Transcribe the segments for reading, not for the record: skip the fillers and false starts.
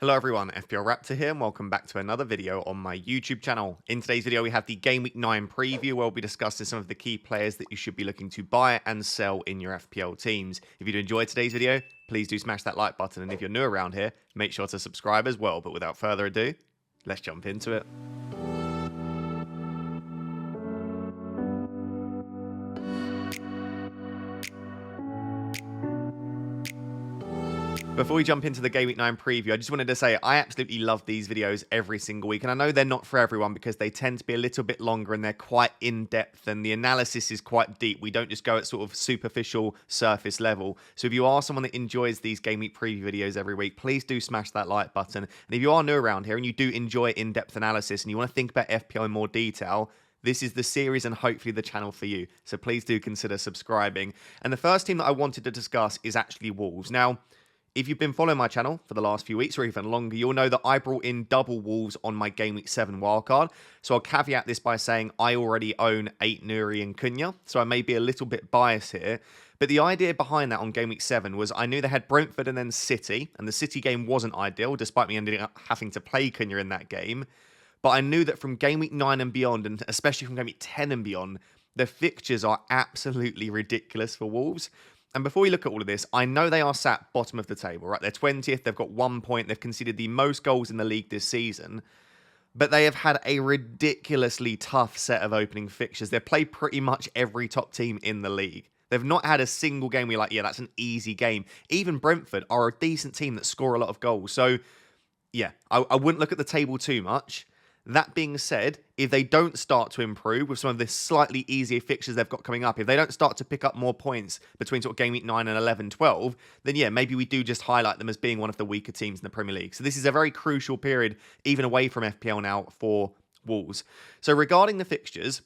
Hello everyone, FPL Raptor here and welcome back to another video on my YouTube channel. In today's video we have the Game Week 9 preview where we'll be discussing some of the key players that you should be looking to buy and sell in your FPL teams. If you do enjoy today's video, please do smash that like button, and if you're new around here, make sure to subscribe as well. But without further ado, let's jump into it. Before we jump into the Game Week 9 preview, I just wanted to say I absolutely love these videos every single week. And I know they're not for everyone because they tend to be a little bit longer and they're quite in-depth and the analysis is quite deep. We don't just go at sort of superficial surface level. So if you are someone that enjoys these Game Week preview videos every week, please do smash that like button. And if you are new around here and you do enjoy in-depth analysis and you want to think about FPL in more detail, this is the series and hopefully the channel for you. So please do consider subscribing. And the first team that I wanted to discuss is actually Wolves. Now, if you've been following my channel for the last few weeks or even longer, you'll know that I brought in double Wolves on my Game Week 7 wildcard. So I'll caveat this by saying I already own Ait-Nouri and Cunha, so I may be a little bit biased here. But the idea behind that on Game Week 7 was I knew they had Brentford and then City, and the City game wasn't ideal, despite me ending up having to play Cunha in that game. But I knew that from Game Week 9 and beyond, and especially from Game Week 10 and beyond, the fixtures are absolutely ridiculous for Wolves. And before we look at all of this, I know they are sat bottom of the table, right? They're 20th, they've got 1 point, they've conceded the most goals in the league this season, but they have had a ridiculously tough set of opening fixtures. They've played pretty much every top team in the league. They've not had a single game where you're like, yeah, that's an easy game. Even Brentford are a decent team that score a lot of goals. So, yeah, I wouldn't look at the table too much. That being said, if they don't start to improve with some of the slightly easier fixtures they've got coming up, if they don't start to pick up more points between sort of Game Week 9 and 11, 12, then yeah, maybe we do just highlight them as being one of the weaker teams in the Premier League. So this is a very crucial period, even away from FPL now, for Wolves. So regarding the fixtures,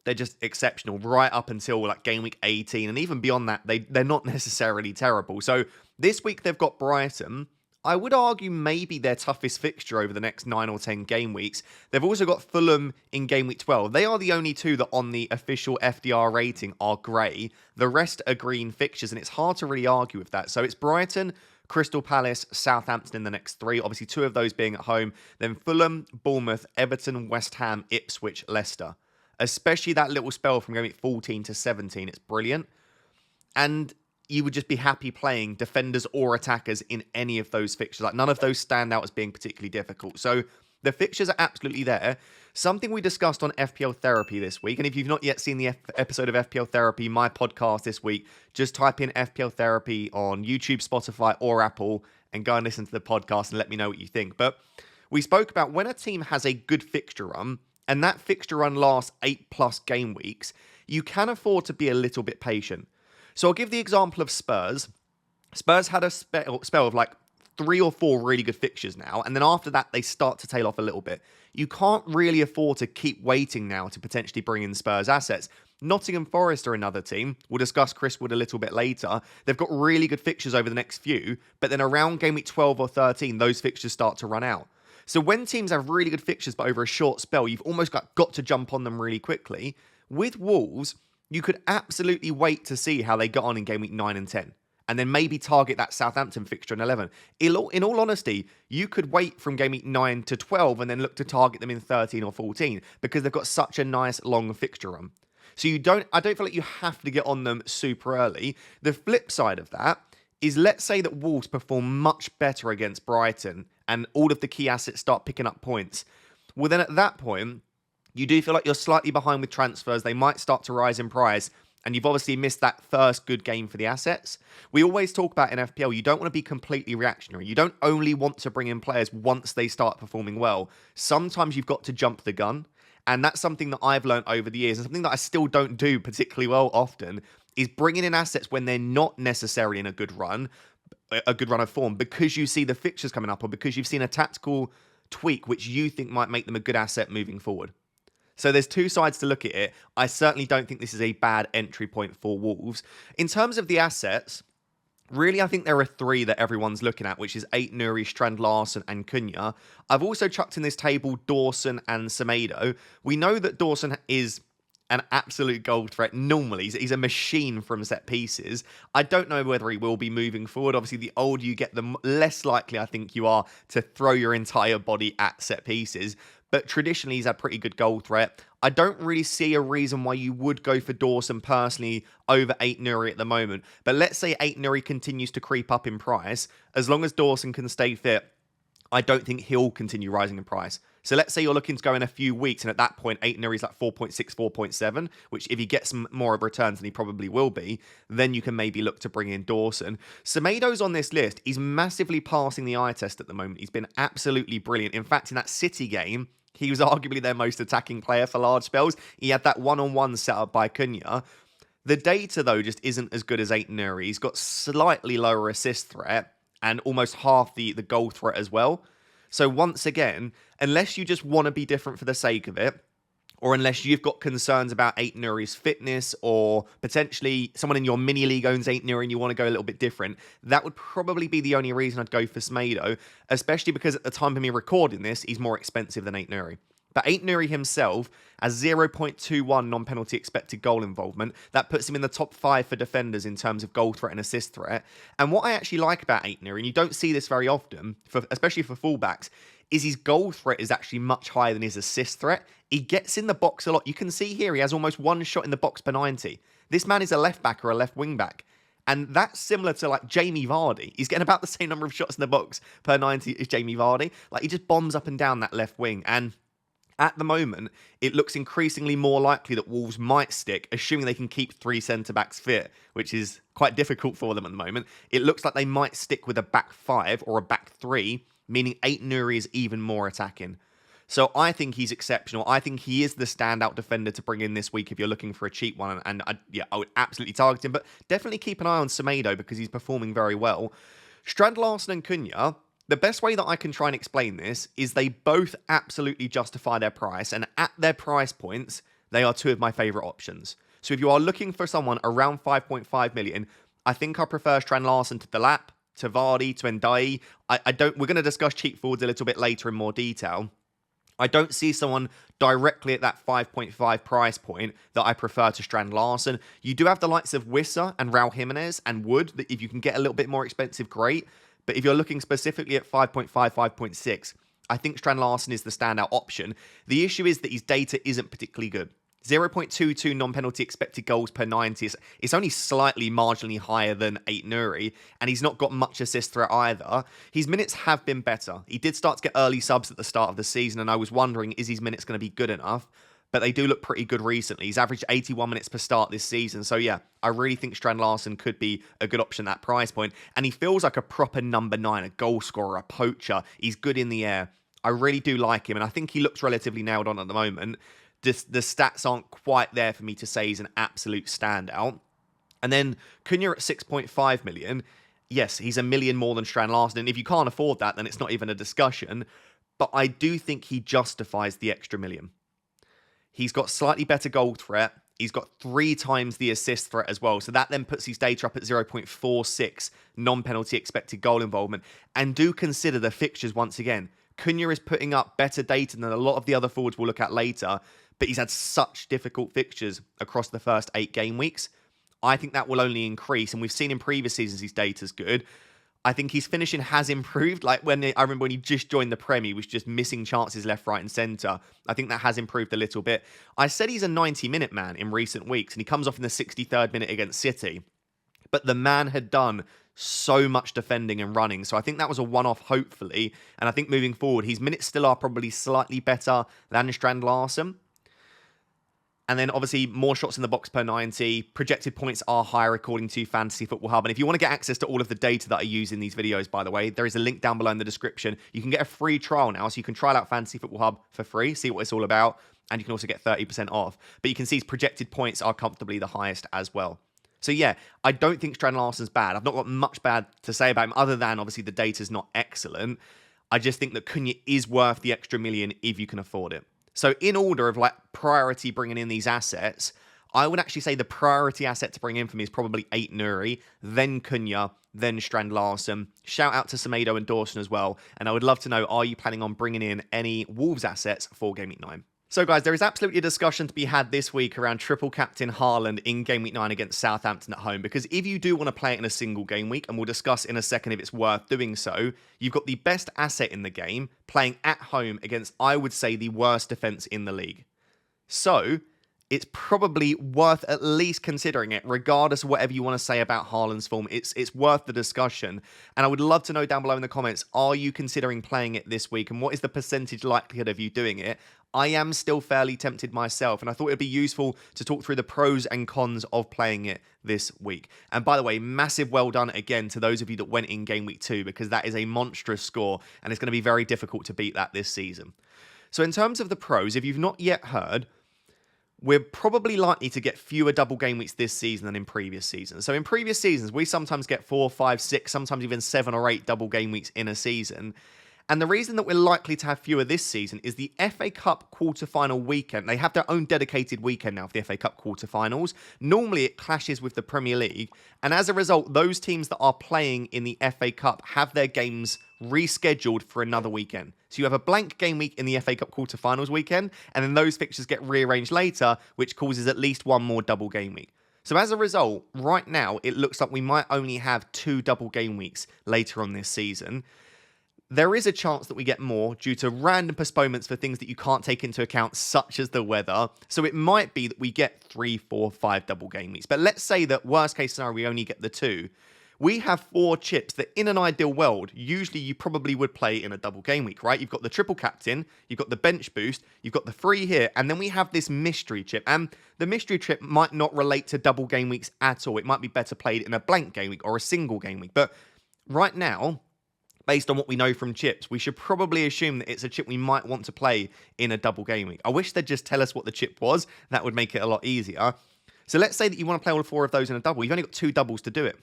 they're just exceptional right up until like Game Week 18, and even beyond that, they're not necessarily terrible. So this week they've got Brighton. I would argue maybe their toughest fixture over the next 9 or 10 game weeks. They've also got Fulham in Game Week 12. They are the only two that on the official FDR rating are grey. The rest are green fixtures, and it's hard to really argue with that. So it's Brighton, Crystal Palace, Southampton in the next 3. Obviously, 2 of those being at home. Then Fulham, Bournemouth, Everton, West Ham, Ipswich, Leicester. Especially that little spell from Game Week 14 to 17. It's brilliant. And you would just be happy playing defenders or attackers in any of those fixtures. Like, none of those stand out as being particularly difficult. So the fixtures are absolutely there. Something we discussed on FPL Therapy this week, and if you've not yet seen the episode of FPL Therapy, my podcast this week, just type in FPL Therapy on YouTube, Spotify, or Apple, and go and listen to the podcast and let me know what you think. But we spoke about when a team has a good fixture run, and that fixture run lasts 8+ game weeks, you can afford to be a little bit patient. So I'll give the example of Spurs. Spurs had a spell of like 3 or 4 really good fixtures now, and then after that, they start to tail off a little bit. You can't really afford to keep waiting now to potentially bring in Spurs assets. Nottingham Forest are another team. We'll discuss Chris Wood a little bit later. They've got really good fixtures over the next few, but then around Game Week 12 or 13, those fixtures start to run out. So when teams have really good fixtures, but over a short spell, you've almost got to jump on them really quickly. With Wolves, you could absolutely wait to see how they got on in Game Week 9 and 10. And then maybe target that Southampton fixture in 11. In all honesty, you could wait from Game Week 9 to 12 and then look to target them in 13 or 14 because they've got such a nice long fixture run. So I don't feel like you have to get on them super early. The flip side of that is, let's say that Wolves perform much better against Brighton and all of the key assets start picking up points. Well, then at that point, you do feel like you're slightly behind with transfers. They might start to rise in price, and you've obviously missed that first good game for the assets. We always talk about in FPL, you don't want to be completely reactionary. You don't only want to bring in players once they start performing well. Sometimes you've got to jump the gun, and that's something that I've learned over the years, and something that I still don't do particularly well often, is bringing in assets when they're not necessarily in a good run of form, because you see the fixtures coming up or because you've seen a tactical tweak which you think might make them a good asset moving forward. So there's 2 sides to look at it. I certainly don't think this is a bad entry point for Wolves. In terms of the assets, really I think there are 3 that everyone's looking at, which is Ait-Nouri, Strand Larsen and Cunha. I've also chucked in this table Dawson and Semedo. We know that Dawson is an absolute goal threat normally. He's a machine from set pieces. I don't know whether he will be moving forward. Obviously, the older you get, the less likely I think you are to throw your entire body at set pieces. But traditionally, he's had pretty good goal threat. I don't really see a reason why you would go for Dawson personally over Ait-Nouri at the moment. But let's say Ait-Nouri continues to creep up in price. As long as Dawson can stay fit, I don't think he'll continue rising in price. So let's say you're looking to go in a few weeks, and at that point, Ait-Nouri's like 4.6, 4.7, which if he gets some more of returns, and he probably will be, then you can maybe look to bring in Dawson. Semedo's on this list. He's massively passing the eye test at the moment. He's been absolutely brilliant. In fact, in that City game, he was arguably their most attacking player for large spells. He had that one-on-one set up by Cunha. The data, though, just isn't as good as Ait-Nouri. He's got slightly lower assist threat and almost half the goal threat as well. So once again, unless you just want to be different for the sake of it, or unless you've got concerns about Ait-Nouri's fitness, or potentially someone in your mini league owns Ait-Nouri and you want to go a little bit different, that would probably be the only reason I'd go for Semedo, especially because at the time of me recording this, he's more expensive than Ait-Nouri. But Ait-Nouri himself has 0.21 non-penalty expected goal involvement. That puts him in the top 5 for defenders in terms of goal threat and assist threat. And what I actually like about Ait-Nouri, and you don't see this very often, especially for fullbacks, is his goal threat is actually much higher than his assist threat. He gets in the box a lot. You can see here he has almost one shot in the box per 90. This man is a left back or a left wing back. And that's similar to like Jamie Vardy. He's getting about the same number of shots in the box per 90 as Jamie Vardy. Like he just bombs up and down that left wing. And at the moment, it looks increasingly more likely that Wolves might stick, assuming they can keep 3 centre-backs fit, which is quite difficult for them at the moment. It looks like they might stick with a back 5 or a back 3, meaning Ait-Nouri is even more attacking. So I think he's exceptional. I think he is the standout defender to bring in this week if you're looking for a cheap one. And I would absolutely target him, but definitely keep an eye on Semedo because he's performing very well. Strand Larsen and Cunha, the best way that I can try and explain this is they both absolutely justify their price, and at their price points, they are two of my favourite options. So if you are looking for someone around 5.5 million, I think I prefer Strand Larsen to Delap, to Vardy, to Ndiaye. We're going to discuss cheap forwards a little bit later in more detail. I don't see someone directly at that 5.5 price point that I prefer to Strand Larsen. You do have the likes of Wissa and Raul Jimenez and Wood, that if you can get a little bit more expensive, great. But if you're looking specifically at 5.5, 5.6, I think Strand Larsen is the standout option. The issue is that his data isn't particularly good. 0.22 non-penalty expected goals per 90. It's only slightly marginally higher than Ait-Nouri, and he's not got much assist threat either. His minutes have been better. He did start to get early subs at the start of the season, and I was wondering, is his minutes going to be good enough? But they do look pretty good recently. He's averaged 81 minutes per start this season. So yeah, I really think Strand Larsen could be a good option at that price point. And he feels like a proper number 9, a goal scorer, a poacher. He's good in the air. I really do like him. And I think he looks relatively nailed on at the moment. Just the stats aren't quite there for me to say he's an absolute standout. And then Cunha at 6.5 million. Yes, he's $1 million more than Strand Larsen. And if you can't afford that, then it's not even a discussion. But I do think he justifies the extra million. He's got slightly better goal threat. He's got 3 times the assist threat as well. So that then puts his data up at 0.46 non-penalty expected goal involvement. And do consider the fixtures once again. Cunha is putting up better data than a lot of the other forwards we'll look at later. But he's had such difficult fixtures across the first 8 game weeks. I think that will only increase. And we've seen in previous seasons his data's good. I think his finishing has improved. Like I remember when he just joined the Prem, he was just missing chances left, right and centre. I think that has improved a little bit. I said he's a 90-minute man in recent weeks, and he comes off in the 63rd minute against City. But the man had done so much defending and running. So I think that was a one-off, hopefully. And I think moving forward, his minutes still are probably slightly better than Strand Larsen. And then obviously more shots in the box per 90. Projected points are higher according to Fantasy Football Hub. And if you want to get access to all of the data that I use in these videos, by the way, there is a link down below in the description. You can get a free trial now. So you can trial out Fantasy Football Hub for free, see what it's all about. And you can also get 30% off. But you can see his projected points are comfortably the highest as well. So yeah, I don't think Strand Larsen's bad. I've not got much bad to say about him other than obviously the data's not excellent. I just think that Cunha is worth the extra million if you can afford it. So in order of like priority bringing in these assets, I would actually say the priority asset to bring in for me is probably Ait-Nouri, then Cunha, then Strand Larsen. Shout out to Semedo and Dawson as well. And I would love to know, are you planning on bringing in any Wolves assets for GameWeek 9? So guys, there is absolutely a discussion to be had this week around triple captain Haaland in game week 9 against Southampton at home, because if you do want to play it in a single game week, and we'll discuss in a second if it's worth doing so, you've got the best asset in the game playing at home against, I would say, the worst defence in the league. So it's probably worth at least considering it, regardless of whatever you want to say about Haaland's form. It's worth the discussion. And I would love to know down below in the comments, are you considering playing it this week? And what is the percentage likelihood of you doing it? I am still fairly tempted myself, and I thought it'd be useful to talk through the pros and cons of playing it this week. And by the way, massive well done again to those of you that went in game week 2, because that is a monstrous score, and it's going to be very difficult to beat that this season. So in terms of the pros, if you've not yet heard, we're probably likely to get fewer double game weeks this season than in previous seasons. So in previous seasons, we sometimes get 4, 5, 6, sometimes even 7 or 8 double game weeks in a season. And the reason that we're likely to have fewer this season is the FA Cup quarter-final weekend. They have their own dedicated weekend now for the FA Cup quarter-finals. Normally, it clashes with the Premier League. And as a result, those teams that are playing in the FA Cup have their games rescheduled for another weekend. So you have a blank game week in the FA Cup quarter-finals weekend, and then those fixtures get rearranged later, which causes at least one more double game week. So as a result, right now, it looks like we might only have 2 double game weeks later on this season. There is a chance that we get more due to random postponements for things that you can't take into account, such as the weather. So it might be that we get 3, 4, 5 double game weeks. But let's say that worst case scenario, we only get the 2. We have 4 chips that in an ideal world, usually you probably would play in a double game week, right? You've got the triple captain, you've got the bench boost, you've got the free hit, and then we have this mystery chip. And the mystery chip might not relate to double game weeks at all. It might be better played in a blank game week or a single game week. But right now, based on what we know from chips, we should probably assume that it's a chip we might want to play in a double game week. I wish they'd just tell us what the chip was. That would make it a lot easier. So let's say that you want to play all 4 of those in a double. You've only got 2 doubles to do it.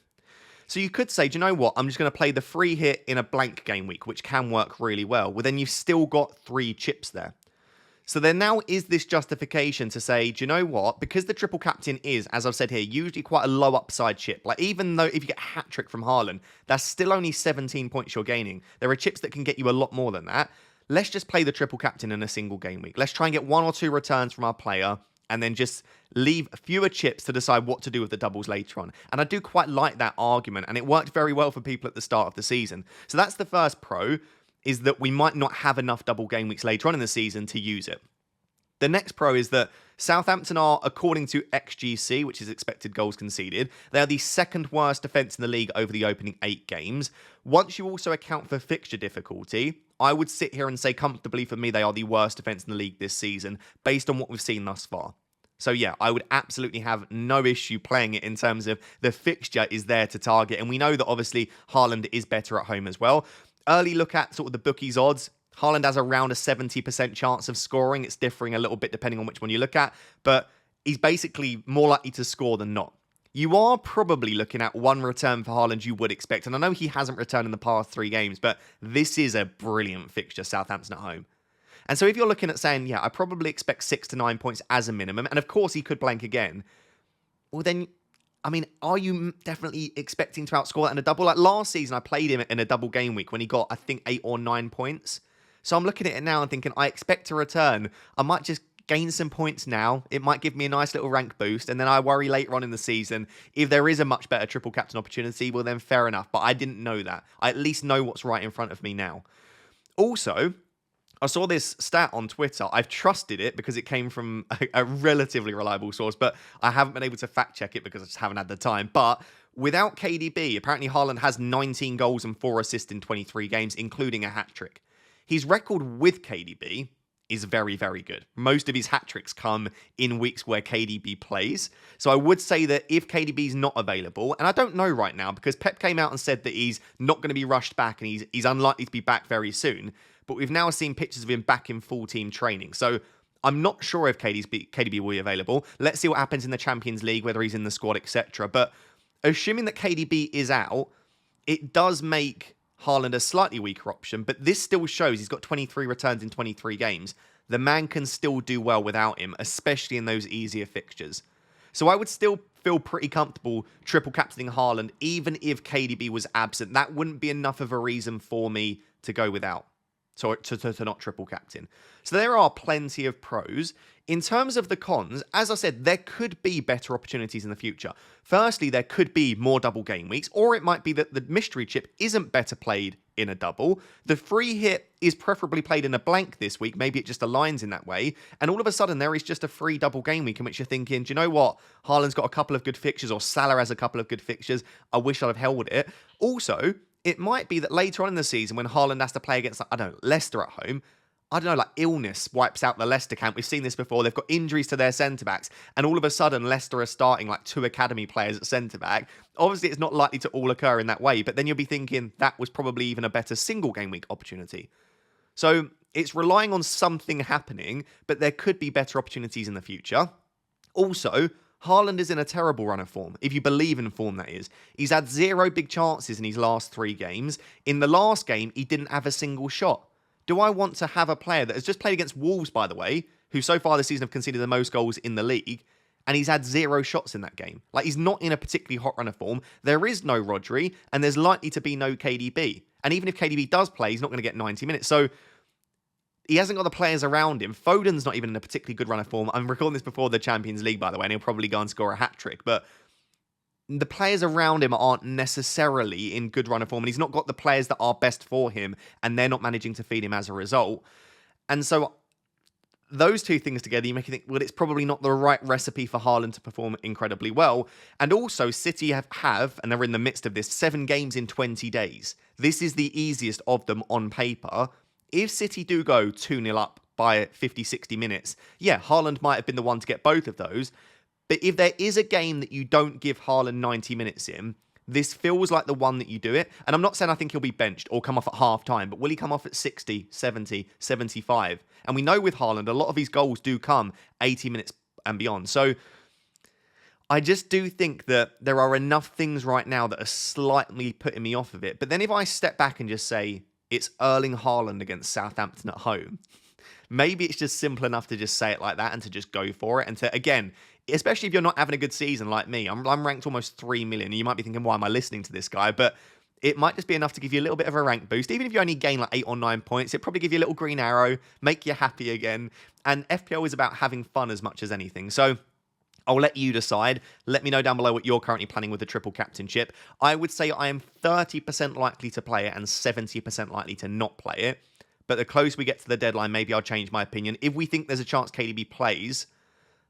So you could say, do you know what? I'm just going to play the free hit in a blank game week, which can work really well. Well, then you've still got 3 chips there. So there now is this justification to say, do you know what? Because the triple captain is, as I've said here, usually quite a low upside chip. Like, even though if you get a hat-trick from Haaland, that's still only 17 points you're gaining. There are chips that can get you a lot more than that. Let's just play the triple captain in a single game week. Let's try and get 1 or 2 returns from our player, and then just leave fewer chips to decide what to do with the doubles later on. And I do quite like that argument, and it worked very well for people at the start of the season. So that's the first pro, is that we might not have enough double game weeks later on in the season to use it. The next pro is that Southampton are, according to XGC, which is expected goals conceded, they are the 2nd worst defence in the league over the opening 8 games. Once you also account for fixture difficulty, I would sit here and say comfortably for me they are the worst defence in the league this season, based on what we've seen thus far. So yeah, I would absolutely have no issue playing it in terms of the fixture is there to target. And we know that obviously Haaland is better at home as well. Early look at sort of the bookies odds. Haaland has around a 70% chance of scoring. It's differing a little bit depending on which one you look at, but he's basically more likely to score than not. You are probably looking at 1 return for Haaland you would expect, and I know he hasn't returned in the past 3 games, but this is a brilliant fixture, Southampton at home. And so if you're looking at saying, yeah, I probably expect 6 to 9 points as a minimum, and of course he could blank again, well then, I mean, are you definitely expecting to outscore that in a double? Like last season, I played him in a double game week when he got, I think, 8 or 9 points. So I'm looking at it now and thinking, I expect a return. I might just gain some points now. It might give me a nice little rank boost. And then I worry later on in the season, if there is a much better triple captain opportunity, well then fair enough. But I didn't know that. I at least know what's right in front of me now. Also, I saw this stat on Twitter. I've trusted it because it came from a relatively reliable source, but I haven't been able to fact check it because I just haven't had the time. But without KDB, apparently Haaland has 19 goals and 4 assists in 23 games, including a hat-trick. His record with KDB is very, very good. Most of his hat-tricks come in weeks where KDB plays. So I would say that if KDB is not available, and I don't know right now because Pep came out and said that he's not going to be rushed back and he's unlikely to be back very soon. But we've now seen pictures of him back in full team training. So I'm not sure if KDB will be available. Let's see what happens in the Champions League, whether he's in the squad, etc. But assuming that KDB is out, it does make Haaland a slightly weaker option, but this still shows he's got 23 returns in 23 games. The man can still do well without him, especially in those easier fixtures. So I would still feel pretty comfortable triple captaining Haaland, even if KDB was absent. That wouldn't be enough of a reason for me to go without. to not triple captain. So there are plenty of pros. In terms of the cons, as I said, there could be better opportunities in the future. Firstly, there could be more double game weeks, or it might be that the mystery chip isn't better played in a double. The free hit is preferably played in a blank this week. Maybe it just aligns in that way. And all of a sudden, there is just a free double game week in which you're thinking, do you know what? Haaland's got a couple of good fixtures, or Salah has a couple of good fixtures. I wish I'd have held it. Also, it might be that later on in the season when Haaland has to play against, I don't know, Leicester at home, I don't know, like illness wipes out the Leicester camp. We've seen this before. They've got injuries to their centre-backs, and all of a sudden, Leicester are starting like 2 academy players at centre-back. Obviously, it's not likely to all occur in that way, but then you'll be thinking that was probably even a better single game week opportunity. So it's relying on something happening, but there could be better opportunities in the future. Also, Haaland is in a terrible run of form, if you believe in form, that is. He's had 0 big chances in his last 3 games. In the last game, he didn't have a single shot. Do I want to have a player that has just played against Wolves, by the way, who so far this season have conceded the most goals in the league, and he's had 0 shots in that game? Like, he's not in a particularly hot run of form. There is no Rodri, and there's likely to be no KDB. And even if KDB does play, he's not going to get 90 minutes. So he hasn't got the players around him. Foden's not even in a particularly good run of form. I'm recording this before the Champions League, by the way, and he'll probably go and score a hat-trick. But the players around him aren't necessarily in good run of form, and he's not got the players that are best for him, and they're not managing to feed him as a result. And so those two things together, you make you think, well, it's probably not the right recipe for Haaland to perform incredibly well. And also, City have, and they're in the midst of this, 7 games in 20 days. This is the easiest of them on paper. If City do go 2-0 up by 50, 60 minutes, yeah, Haaland might have been the one to get both of those. But if there is a game that you don't give Haaland 90 minutes in, this feels like the one that you do it. And I'm not saying I think he'll be benched or come off at half time, but will he come off at 60, 70, 75? And we know with Haaland, a lot of his goals do come 80 minutes and beyond. So I just do think that there are enough things right now that are slightly putting me off of it. But then if I step back and just say, it's Erling Haaland against Southampton at home, maybe it's just simple enough to just say it like that and to just go for it. And to, again, especially if you're not having a good season like me, I'm ranked almost 3 million. You might be thinking, why am I listening to this guy? But it might just be enough to give you a little bit of a rank boost. Even if you only gain like 8 or 9 points, it'll probably give you a little green arrow, make you happy again. And FPL is about having fun as much as anything. So I'll let you decide. Let me know down below what you're currently planning with the triple captainship. I would say I am 30% likely to play it and 70% likely to not play it. But the closer we get to the deadline, maybe I'll change my opinion. If we think there's a chance KDB plays,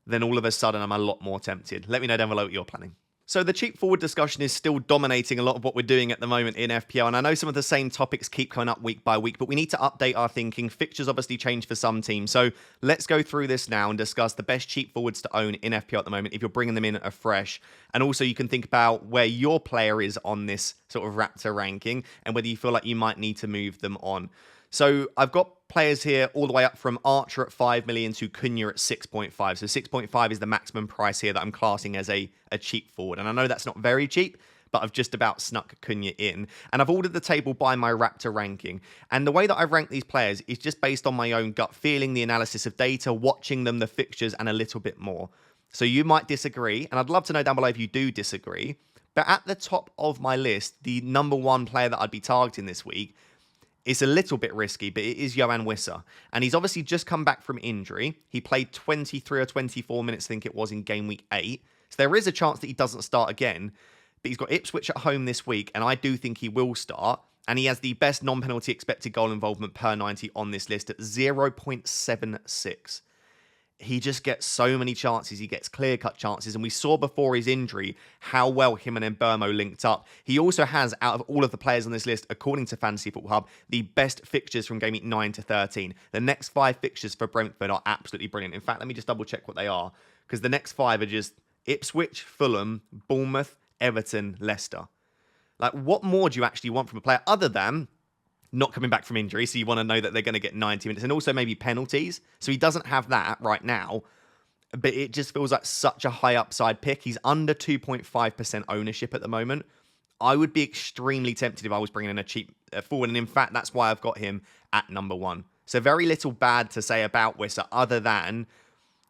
then all of a sudden I'm a lot more tempted. Let me know down below what you're planning. So the cheap forward discussion is still dominating a lot of what we're doing at the moment in FPL, and I know some of the same topics keep coming up week by week, but we need to update our thinking. Fixtures obviously change for some teams, so let's go through this now and discuss the best cheap forwards to own in FPL at the moment if you're bringing them in afresh. And also you can think about where your player is on this sort of Raptor ranking and whether you feel like you might need to move them on. So I've got players here all the way up from Archer at 5 million to Cunha at 6.5. So 6.5 is the maximum price here that I'm classing as a cheap forward. And I know that's not very cheap, but I've just about snuck Cunha in. And I've ordered the table by my Raptor ranking. And the way that I've ranked these players is just based on my own gut feeling, the analysis of data, watching them, the fixtures, and a little bit more. So you might disagree, and I'd love to know down below if you do disagree. But at the top of my list, the number 1 player that I'd be targeting this week, it's a little bit risky, but it is Johan Wissa. And he's obviously just come back from injury. He played 23 or 24 minutes, I think it was, in game week 8. So there is a chance that he doesn't start again. But he's got Ipswich at home this week, and I do think he will start. And he has the best non-penalty expected goal involvement per 90 on this list at 0.76. He just gets so many chances. He gets clear-cut chances. And we saw before his injury how well him and Mbeumo linked up. He also has, out of all of the players on this list, according to Fantasy Football Hub, the best fixtures from game week 9 to 13. The next 5 fixtures for Brentford are absolutely brilliant. In fact, let me just double-check what they are. Because the next 5 are just Ipswich, Fulham, Bournemouth, Everton, Leicester. Like, what more do you actually want from a player other than not coming back from injury, so you want to know that they're going to get 90 minutes, and also maybe penalties. So he doesn't have that right now, but it just feels like such a high upside pick. He's under 2.5% ownership at the moment. I would be extremely tempted if I was bringing in a cheap forward, and in fact, that's why I've got him at number 1. So very little bad to say about Wissa, other than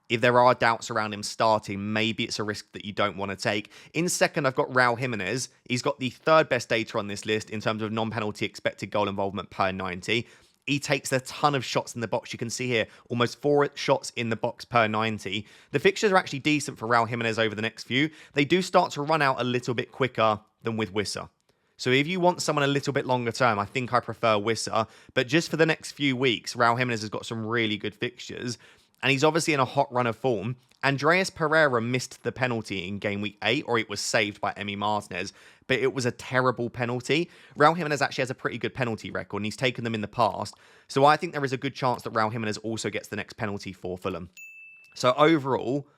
if there are doubts around him starting, maybe it's a risk that you don't want to take. In second, I've got Raul Jimenez. He's got the 3rd best data on this list in terms of non-penalty expected goal involvement per 90. he takes a ton of shots in the box. You can see here, almost 4 shots in the box per 90. The fixtures are actually decent for Raul Jimenez over the next few. They do start to run out a little bit quicker than with Wissa. So if you want someone a little bit longer term, I think I prefer Wissa. But just for the next few weeks, Raul Jimenez has got some really good fixtures. And he's obviously in a hot run of form. Andreas Pereira missed the penalty in game week 8, or it was saved by Emi Martinez, but it was a terrible penalty. Raul Jimenez actually has a pretty good penalty record, and he's taken them in the past. So I think there is a good chance that Raul Jimenez also gets the next penalty for Fulham. So overall,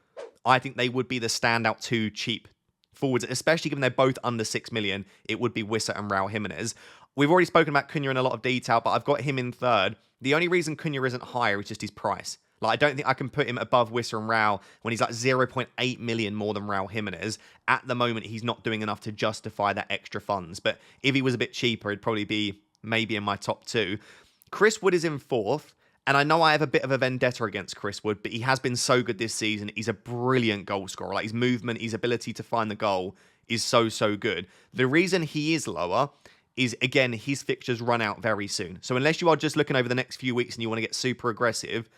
I think they would be the standout 2 cheap forwards, especially given they're both under 6 million. It would be Wissa and Raul Jimenez. We've already spoken about Cunha in a lot of detail, but I've got him in third. The only reason Cunha isn't higher is just his price. Like, I don't think I can put him above Wissa and Raul when he's like 0.8 million more than Raul Jimenez. At the moment, he's not doing enough to justify that extra funds. But if he was a bit cheaper, he'd probably be maybe in my top 2. Chris Wood is in 4th. And I know I have a bit of a vendetta against Chris Wood, but he has been so good this season. He's a brilliant goal scorer. Like, his movement, his ability to find the goal is so, so good. The reason he is lower is, again, his fixtures run out very soon. So unless you are just looking over the next few weeks and you want to get super aggressive,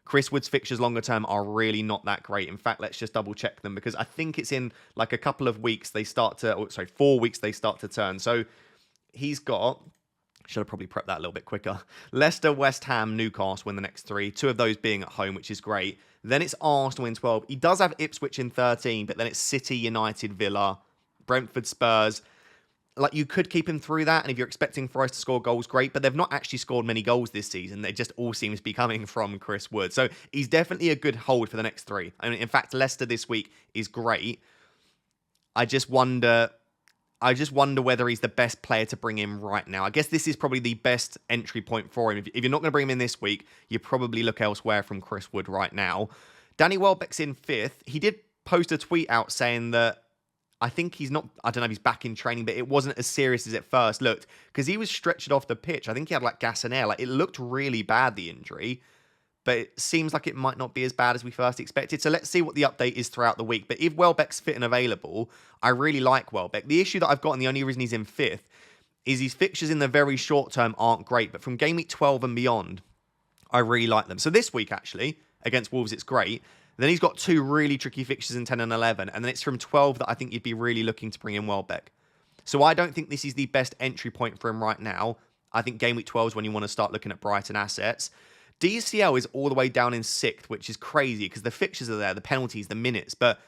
Chris Wood's fixtures longer term are really not that great. In fact, let's just double check them, because I think it's in like a couple of weeks they start to, 4 weeks they start to turn. So he's got, should have probably prepped that a little bit quicker. Leicester, West Ham, Newcastle win the next 3. 2 of those being at home, which is great. Then it's Arsenal in 12. He does have Ipswich in 13, but then it's City, United, Villa, Brentford, Spurs. Like, you could keep him through that, and if you're expecting Forest to score goals, great, but they've not actually scored many goals this season. They just all seems to be coming from Chris Wood. So he's definitely a good hold for the next 3. I mean, in fact, Leicester this week is great. I just wonder whether he's the best player to bring in right now. I guess this is probably the best entry point for him. If you're not going to bring him in this week, you probably look elsewhere from Chris Wood right now. Danny Welbeck's in 5th. He did post a tweet out saying that I think he's not, I don't know if he's back in training, but it wasn't as serious as it first looked, because he was stretched off the pitch. I think he had like gas and air. Like, it looked really bad, the injury, but it seems like it might not be as bad as we first expected. So let's see what the update is throughout the week. But if Welbeck's fit and available, I really like Welbeck. The issue that I've got, and the only reason he's in 5th, is his fixtures in the very short term aren't great, but from game week 12 and beyond, I really like them. So this week, actually, against Wolves, it's great. Then he's got 2 really tricky fixtures in 10 and 11. And then it's from 12 that I think you'd be really looking to bring in Welbeck. So I don't think this is the best entry point for him right now. I think game week 12 is when you want to start looking at Brighton assets. DCL is all the way down in 6th, which is crazy because the fixtures are there, the penalties, the minutes. But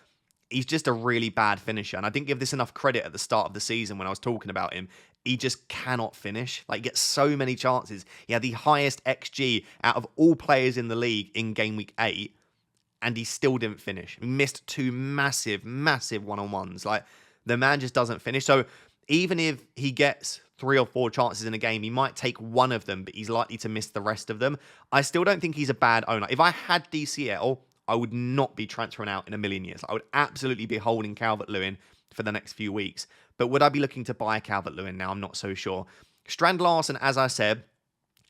he's just a really bad finisher. And I didn't give this enough credit at the start of the season when I was talking about him. He just cannot finish. Like, he gets so many chances. He had the highest XG out of all players in the league in game week 8. And he still didn't finish. He missed 2 massive, massive one-on-ones. Like, the man just doesn't finish. So even if he gets 3 or 4 chances in a game, he might take one of them, but he's likely to miss the rest of them. I still don't think he's a bad owner. If I had DCL, I would not be transferring out in a million years. I would absolutely be holding Calvert-Lewin for the next few weeks. But would I be looking to buy Calvert-Lewin now? I'm not so sure. Strand Larsen, as I said,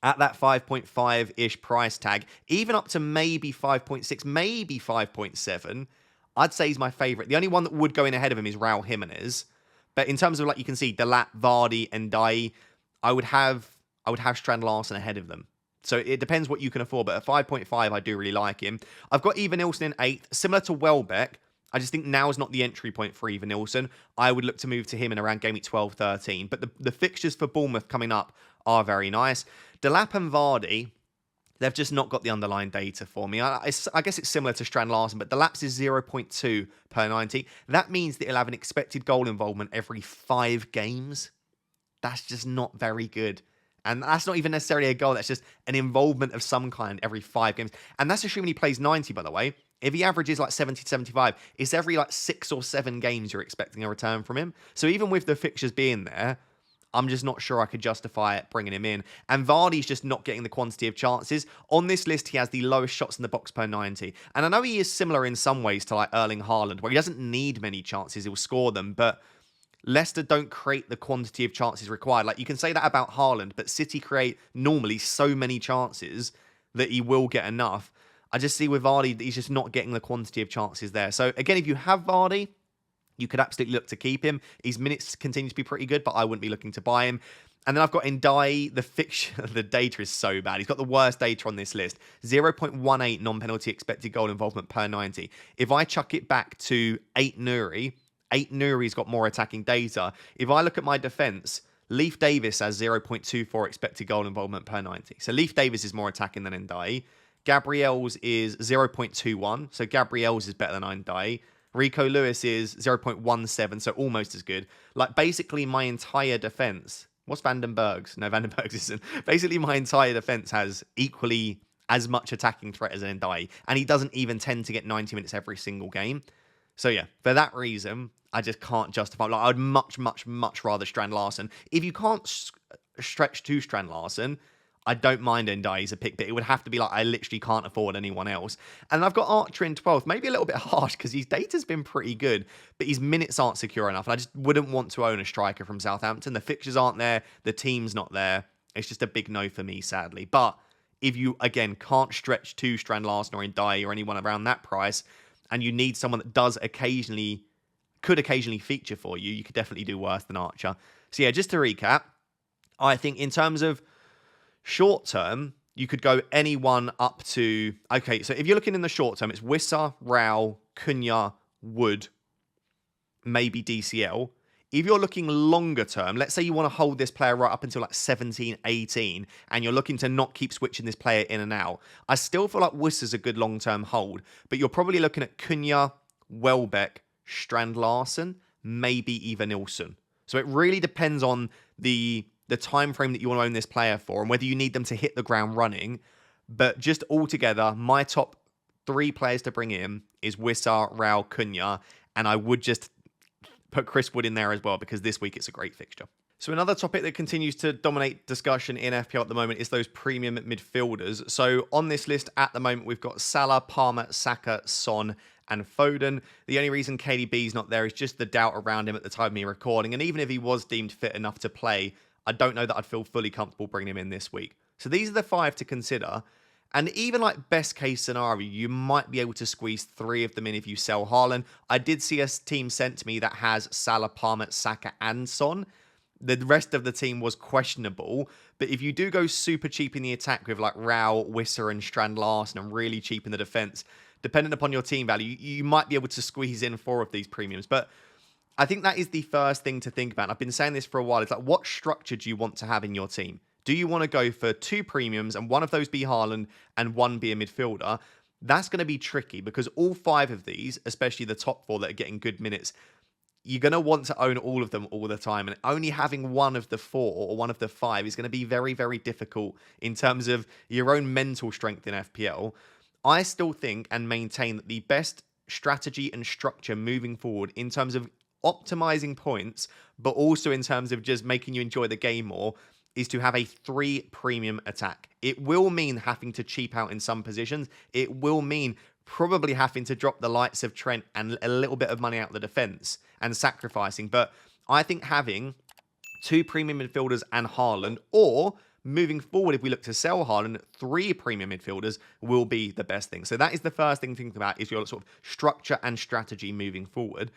at that 5.5-ish price tag, even up to maybe 5.6, maybe 5.7, I'd say he's my favourite. The only one that would go in ahead of him is Raul Jimenez. But in terms of, like, you can see, Delap, Vardy, and Dai, I would have Strand Larsen ahead of them. So it depends what you can afford. But at 5.5, I do really like him. I've got Eva Nilsson in 8th. Similar to Welbeck, I just think now is not the entry point for Eva Nilsson. I would look to move to him in around game week 12, 13. But the fixtures for Bournemouth coming up are very nice. Delap and Vardy, they've just not got the underlying data for me. I guess it's similar to Strand Larsen, but Delap's is 0.2 per 90. That means that he'll have an expected goal involvement every 5 games. That's just not very good. And that's not even necessarily a goal. That's just an involvement of some kind every 5 games. And that's assuming he plays 90, by the way. If he averages like 70 to 75, it's every like 6 or 7 games you're expecting a return from him. So even with the fixtures being there, I'm just not sure I could justify it bringing him in. And Vardy's just not getting the quantity of chances. On this list, he has the lowest shots in the box per 90. And I know he is similar in some ways to like Erling Haaland, where he doesn't need many chances, he'll score them. But Leicester don't create the quantity of chances required. Like, you can say that about Haaland, but City create normally so many chances that he will get enough. I just see with Vardy that he's just not getting the quantity of chances there. So again, if you have Vardy, you could absolutely look to keep him. His minutes continue to be pretty good, but I wouldn't be looking to buy him. And then I've got Ndai, the fixture, the data is so bad. He's got the worst data on this list. 0.18 non-penalty expected goal involvement per 90. If I chuck it back to Ait-Nouri's got more attacking data. If I look at my defence, Leif Davis has 0.24 expected goal involvement per 90. So Leif Davis is more attacking than Ndai. Gabriel's is 0.21. So Gabriel's is better than Ndai. Rico Lewis is 0.17, so almost as good. Like, basically, my entire defence... What's Vandenberg's? No, Vandenberg's isn't. Basically, my entire defence has equally as much attacking threat as Ndai, and he doesn't even tend to get 90 minutes every single game. So, yeah, for that reason, I just can't justify... Like, I'd much, much, much rather Strand Larsen. If you can't stretch to Strand Larsen... I don't mind Ndai as a pick, but it would have to be like I literally can't afford anyone else. And I've got Archer in 12th, maybe a little bit harsh because his data's been pretty good, but his minutes aren't secure enough. And I just wouldn't want to own a striker from Southampton. The fixtures aren't there. The team's not there. It's just a big no for me, sadly. But if you, again, can't stretch to Strand Larsen or Ndai or anyone around that price, and you need someone that could occasionally feature for you, you could definitely do worse than Archer. So yeah, just to recap, I think in terms of short term, you could go anyone up to... Okay, so if you're looking in the short term, it's Wissa, Raul, Cunha, Wood, maybe DCL. If you're looking longer term, let's say you want to hold this player right up until like 17, 18, and you're looking to not keep switching this player in and out, I still feel like Wissa's a good long-term hold, but you're probably looking at Cunha, Welbeck, Strand Larsen, maybe even Nilsson. So it really depends on the time frame that you want to own this player for and whether you need them to hit the ground running. But just altogether, my top 3 players to bring in is Wissa, Raul, Cunha, and I would just put Chris Wood in there as well because this week it's a great fixture. So another topic that continues to dominate discussion in FPL at the moment is those premium midfielders. So on this list at the moment, we've got Salah, Palmer, Saka, Son, and Foden. The only reason KDB's not there is just the doubt around him at the time of me recording. And even if he was deemed fit enough to play, I don't know that I'd feel fully comfortable bringing him in this week. So these are the 5 to consider. And even like best case scenario, you might be able to squeeze 3 of them in if you sell Haaland. I did see a team sent to me that has Salah, Palmer, Saka, and Son. The rest of the team was questionable. But if you do go super cheap in the attack with like Raul, Wissa, and Strand Larsen and really cheap in the defense, depending upon your team value, you might be able to squeeze in 4 of these premiums. But I think that is the first thing to think about. I've been saying this for a while. It's like, what structure do you want to have in your team? Do you want to go for 2 premiums and one of those be Haaland and one be a midfielder? That's going to be tricky because all 5 of these, especially the top 4 that are getting good minutes, you're going to want to own all of them all the time. And only having one of the 4 or one of the 5 is going to be very, very difficult in terms of your own mental strength in FPL. I still think and maintain that the best strategy and structure moving forward in terms of optimizing points, but also in terms of just making you enjoy the game more, is to have a 3 premium attack. It will mean having to cheap out in some positions. It will mean probably having to drop the likes of Trent and a little bit of money out of the defense and sacrificing. But I think having 2 premium midfielders and Haaland, or moving forward, if we look to sell Haaland, 3 premium midfielders will be the best thing. So that is the first thing to think about, is your sort of structure and strategy moving forward.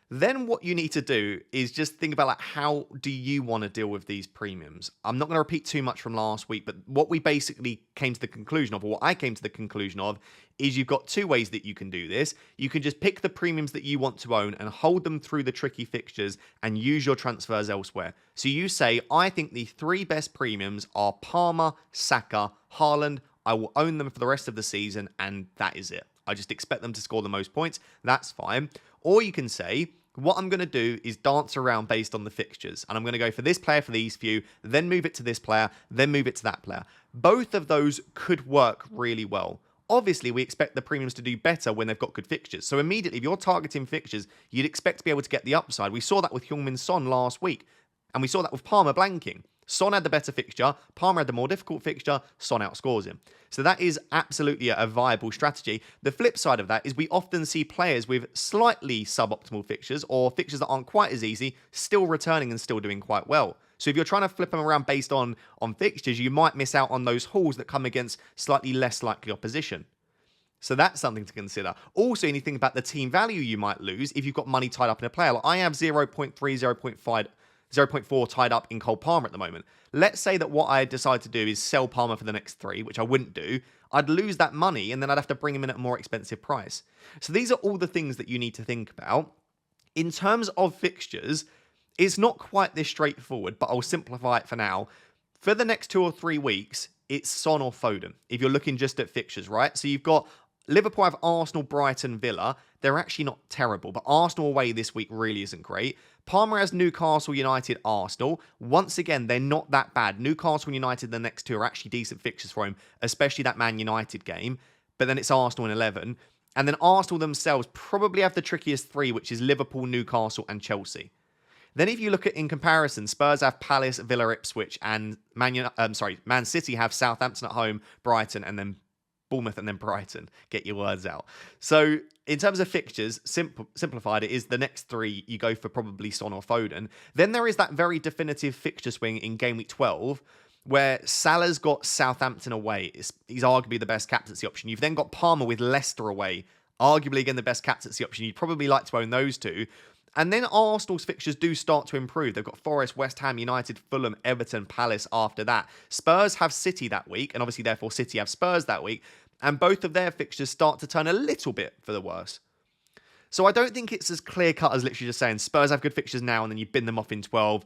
Then what you need to do is just think about, like, how do you want to deal with these premiums? I'm not going to repeat too much from last week, but what we basically came to the conclusion of, or what I came to the conclusion of, is you've got 2 ways that you can do this. You can just pick the premiums that you want to own and hold them through the tricky fixtures and use your transfers elsewhere. So you say, I think the 3 best premiums are Palmer, Saka, Haaland. I will own them for the rest of the season, and that is it. I just expect them to score the most points. That's fine. Or you can say, what I'm going to do is dance around based on the fixtures. And I'm going to go for this player for these few, then move it to this player, then move it to that player. Both of those could work really well. Obviously, we expect the premiums to do better when they've got good fixtures. So immediately, if you're targeting fixtures, you'd expect to be able to get the upside. We saw that with Heung-min Son last week. And we saw that with Palmer blanking. Son had the better fixture, Palmer had the more difficult fixture, Son outscores him. So that is absolutely a viable strategy. The flip side of that is we often see players with slightly suboptimal fixtures or fixtures that aren't quite as easy, still returning and still doing quite well. So if you're trying to flip them around based on fixtures, you might miss out on those hauls that come against slightly less likely opposition. So that's something to consider. Also, you need to think about the team value you might lose if you've got money tied up in a player. Like I have 0.3, 0.5 0.4 tied up in Cole Palmer at the moment. Let's say that what I decide to do is sell Palmer for the next 3, which I wouldn't do. I'd lose that money and then I'd have to bring him in at a more expensive price. So these are all the things that you need to think about. In terms of fixtures, it's not quite this straightforward, but I'll simplify it for now. For the next 2 or 3 weeks, it's Son or Foden, if you're looking just at fixtures, right? So you've got Liverpool have Arsenal, Brighton, Villa. They're actually not terrible, but Arsenal away this week really isn't great. Palmer has Newcastle, United, Arsenal. Once again, they're not that bad. Newcastle and United, the next 2 are actually decent fixtures for him, especially that Man United game. But then it's Arsenal in 11. And then Arsenal themselves probably have the trickiest 3, which is Liverpool, Newcastle, and Chelsea. Then if you look at in comparison, Spurs have Palace, Villa, Ipswich, and Man City have Southampton at home, Brighton, and then Bournemouth, and then Brighton. Get your words out. So in terms of fixtures, simplified, it is the next 3 you go for probably Son or Foden. Then there is that very definitive fixture swing in game week 12 where Salah's got Southampton away. He's arguably the best captaincy option. You've then got Palmer with Leicester away. Arguably, again, the best captaincy option. You'd probably like to own those 2. And then Arsenal's fixtures do start to improve. They've got Forest, West Ham, United, Fulham, Everton, Palace after that. Spurs have City that week, and obviously, therefore, City have Spurs that week. And both of their fixtures start to turn a little bit for the worse. So I don't think it's as clear-cut as literally just saying Spurs have good fixtures now and then you bin them off in 12.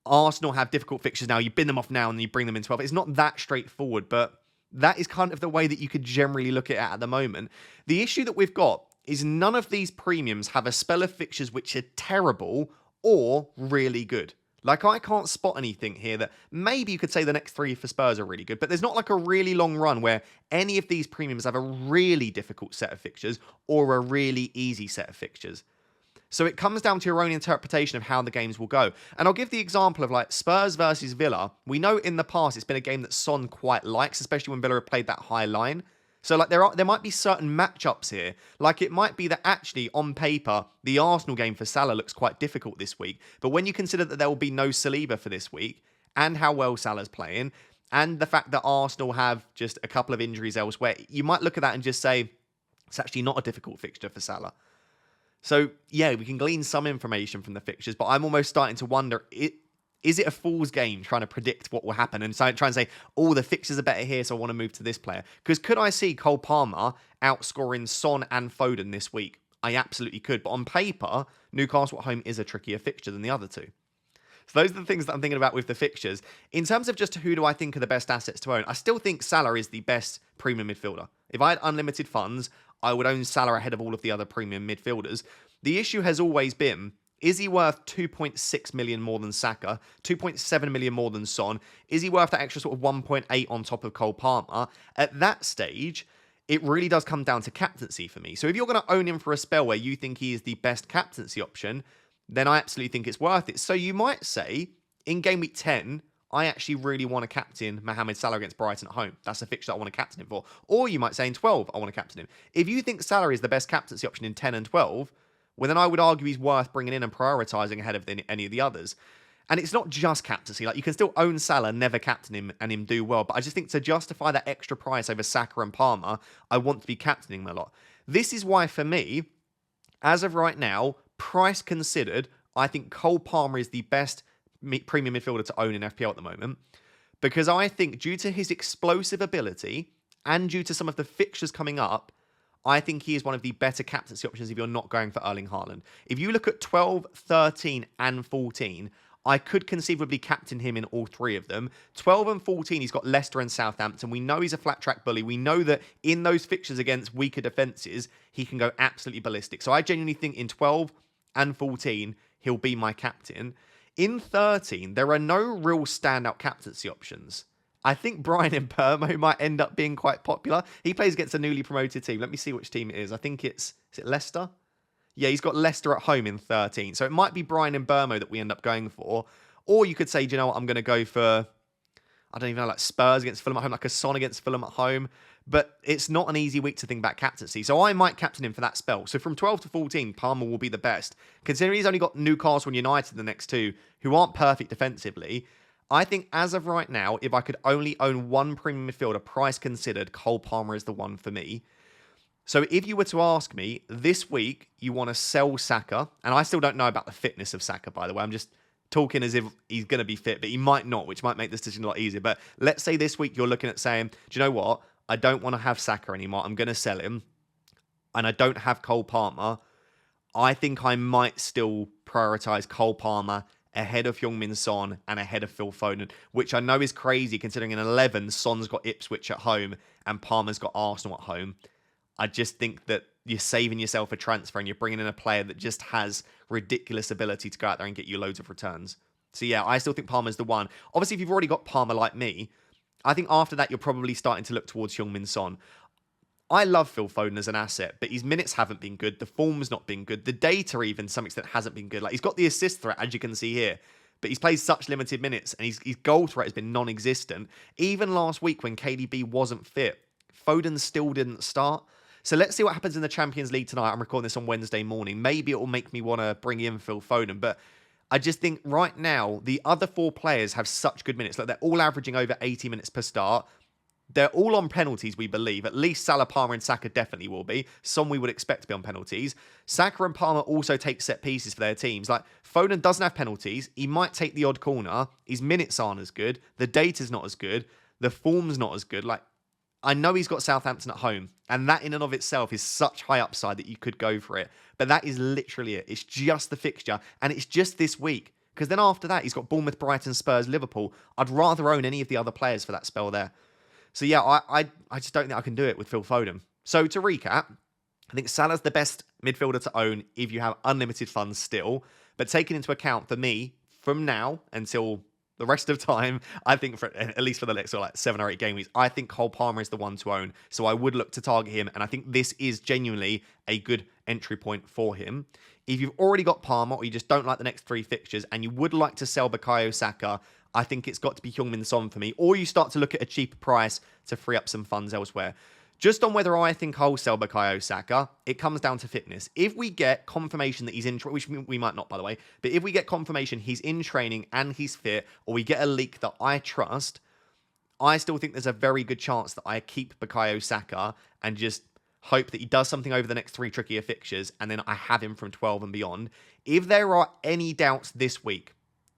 Arsenal have difficult fixtures now, you bin them off now and then you bring them in 12. It's not that straightforward, but that is kind of the way that you could generally look at it at the moment. The issue that we've got is none of these premiums have a spell of fixtures which are terrible or really good. Like, I can't spot anything here that maybe you could say the next 3 for Spurs are really good, but there's not like a really long run where any of these premiums have a really difficult set of fixtures or a really easy set of fixtures. So it comes down to your own interpretation of how the games will go. And I'll give the example of like Spurs versus Villa. We know in the past it's been a game that Son quite likes, especially when Villa have played that high line. So like there might be certain matchups here. Like it might be that actually on paper, the Arsenal game for Salah looks quite difficult this week. But when you consider that there will be no Saliba for this week and how well Salah's playing and the fact that Arsenal have just a couple of injuries elsewhere, you might look at that and just say, it's actually not a difficult fixture for Salah. So yeah, we can glean some information from the fixtures, but I'm almost starting to wonder, is it a fool's game trying to predict what will happen and try and say, oh, the fixtures are better here, so I want to move to this player? Because could I see Cole Palmer outscoring Son and Foden this week? I absolutely could. But on paper, Newcastle at home is a trickier fixture than the other 2. So those are the things that I'm thinking about with the fixtures. In terms of just who do I think are the best assets to own, I still think Salah is the best premium midfielder. If I had unlimited funds, I would own Salah ahead of all of the other premium midfielders. The issue has always been, is he worth 2.6 million more than Saka? 2.7 million more than Son? Is he worth that extra sort of 1.8 on top of Cole Palmer? At that stage, it really does come down to captaincy for me. So if you're going to own him for a spell where you think he is the best captaincy option, then I absolutely think it's worth it. So you might say, in game week 10, I actually really want to captain Mohamed Salah against Brighton at home. That's a fixture I want to captain him for. Or you might say in 12, I want to captain him. If you think Salah is the best captaincy option in 10 and 12, well, then I would argue he's worth bringing in and prioritising ahead of any of the others. And it's not just captaincy. Like, you can still own Salah, never captain him, and him do well. But I just think to justify that extra price over Saka and Palmer, I want to be captaining him a lot. This is why, for me, as of right now, price considered, I think Cole Palmer is the best premium midfielder to own in FPL at the moment. Because I think due to his explosive ability and due to some of the fixtures coming up, I think he is one of the better captaincy options if you're not going for Erling Haaland. If you look at 12, 13 and 14, I could conceivably captain him in all 3 of them. 12 and 14, he's got Leicester and Southampton. We know he's a flat track bully. We know that in those fixtures against weaker defences, he can go absolutely ballistic. So I genuinely think in 12 and 14, he'll be my captain. In 13, there are no real standout captaincy options. I think Bryan Mbeumo might end up being quite popular. He plays against a newly promoted team. Let me see which team it is. I think is it Leicester? Yeah, he's got Leicester at home in 13. So it might be Bryan Mbeumo that we end up going for. Or you could say, do you know what, I'm going to go for, I don't even know, like Spurs against Fulham at home, like a Son against Fulham at home. But it's not an easy week to think about captaincy. So I might captain him for that spell. So from 12 to 14, Palmer will be the best. Considering he's only got Newcastle and United the next 2, who aren't perfect defensively, I think as of right now, if I could only own one premium midfielder, price considered, Cole Palmer is the one for me. So if you were to ask me, this week, you want to sell Saka, and I still don't know about the fitness of Saka, by the way. I'm just talking as if he's going to be fit, but he might not, which might make this decision a lot easier. But let's say this week you're looking at saying, do you know what? I don't want to have Saka anymore. I'm going to sell him. And I don't have Cole Palmer. I think I might still prioritise Cole Palmer ahead of Heung-min Son and ahead of Phil Foden, which I know is crazy considering in 11, Son's got Ipswich at home and Palmer's got Arsenal at home. I just think that you're saving yourself a transfer and you're bringing in a player that just has ridiculous ability to go out there and get you loads of returns. So yeah, I still think Palmer's the one. Obviously, if you've already got Palmer like me, I think after that, you're probably starting to look towards Heung-min Son. I love Phil Foden as an asset, but his minutes haven't been good. The form's not been good. The data, even to some extent, hasn't been good. Like, he's got the assist threat, as you can see here, but he's played such limited minutes, and his goal threat has been non-existent. Even last week when KDB wasn't fit, Foden still didn't start. So let's see what happens in the Champions League tonight. I'm recording this on Wednesday morning. Maybe it will make me want to bring in Phil Foden, but I just think right now, the other 4 players have such good minutes. Like, they're all averaging over 80 minutes per start. They're all on penalties, we believe. At least Salah, Palmer and Saka definitely will be. Some we would expect to be on penalties. Saka and Palmer also take set pieces for their teams. Like, Foden doesn't have penalties. He might take the odd corner. His minutes aren't as good. The data's not as good. The form's not as good. Like, I know he's got Southampton at home, and that in and of itself is such high upside that you could go for it. But that is literally it. It's just the fixture, and it's just this week. Because then after that, he's got Bournemouth, Brighton, Spurs, Liverpool. I'd rather own any of the other players for that spell there. So yeah, I just don't think I can do it with Phil Foden. So to recap, I think Salah's the best midfielder to own if you have unlimited funds still. But taking into account, for me, from now until the rest of time, I think for at least for the next 7 or 8 game weeks, I think Cole Palmer is the one to own. So I would look to target him. And I think this is genuinely a good entry point for him. If you've already got Palmer or you just don't like the next 3 fixtures and you would like to sell Bukayo Saka, I think it's got to be Heung-min Son for me. Or you start to look at a cheaper price to free up some funds elsewhere. Just on whether I think I'll sell Bukayo Saka, it comes down to fitness. If we get confirmation that he's in, which we might not, by the way, but if we get confirmation he's in training and he's fit, or we get a leak that I trust, I still think there's a very good chance that I keep Bukayo Saka and just hope that he does something over the next 3 trickier fixtures, and then I have him from 12 and beyond. If there are any doubts this week,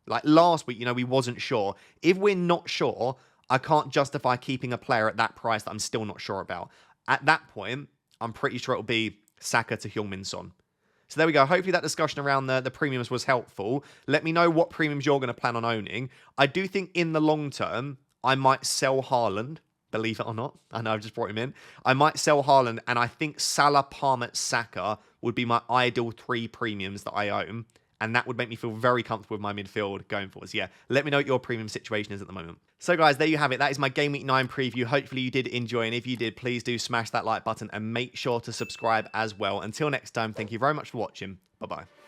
like last week, we wasn't sure. If we're not sure, I can't justify keeping a player at that price that I'm still not sure about. At that point, I'm pretty sure it'll be Saka to Heung-min Son. So there we go. Hopefully that discussion around the premiums was helpful. Let me know what premiums you're going to plan on owning. I do think in the long term, I might sell Haaland, believe it or not. I know I've just brought him in. I might sell Haaland, and I think Salah, Palmer, Saka would be my ideal 3 premiums that I own. And that would make me feel very comfortable with my midfield going forwards. Yeah, let me know what your premium situation is at the moment. So guys, there you have it. That is my Game Week 9 preview. Hopefully you did enjoy. And if you did, please do smash that like button and make sure to subscribe as well. Until next time, thank you very much for watching. Bye-bye.